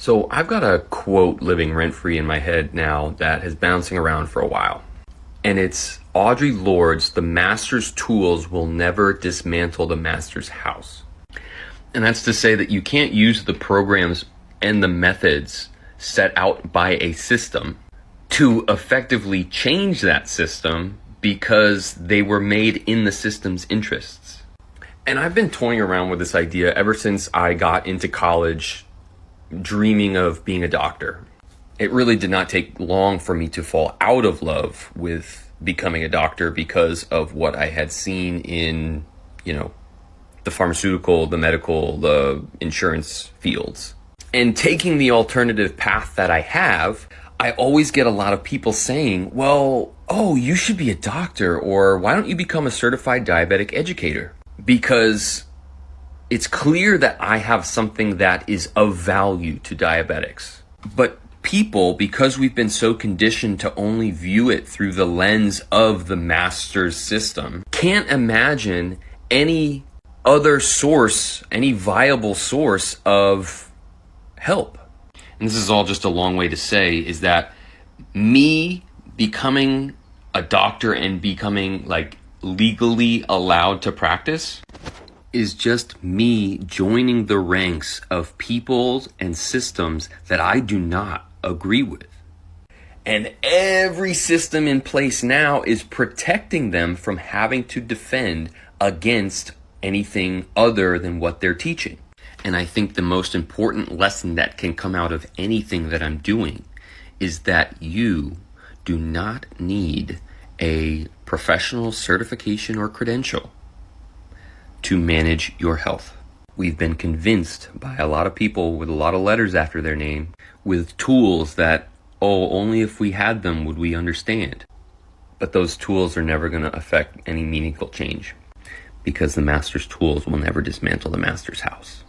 So I've got a quote living rent-free in my head now that has bouncing around for a while. And it's Audre Lorde's, "The master's tools will never dismantle the master's house." And that's to say that you can't use the programs and the methods set out by a system to effectively change that system because they were made in the system's interests. And I've been toying around with this idea ever since I got into college, dreaming of being a doctor. It really did not take long for me to fall out of love with becoming a doctor because of what I had seen in, the pharmaceutical, the medical, the insurance fields. And taking the alternative path that I have, I always get a lot of people saying, well, you should be a doctor, or why don't you become a certified diabetic educator? Because it's clear that I have something that is of value to diabetics. But people, because we've been so conditioned to only view it through the lens of the master's system, can't imagine any other source, any viable source of help. And this is all just a long way to say is that me becoming a doctor and becoming legally allowed to practice is just me joining the ranks of people and systems that I do not agree with. And every system in place now is protecting them from having to defend against anything other than what they're teaching. And I think the most important lesson that can come out of anything that I'm doing is that you do not need a professional certification or credential to manage your health. We've been convinced by a lot of people with a lot of letters after their name with tools that, only if we had them would we understand. But those tools are never going to affect any meaningful change because the master's tools will never dismantle the master's house.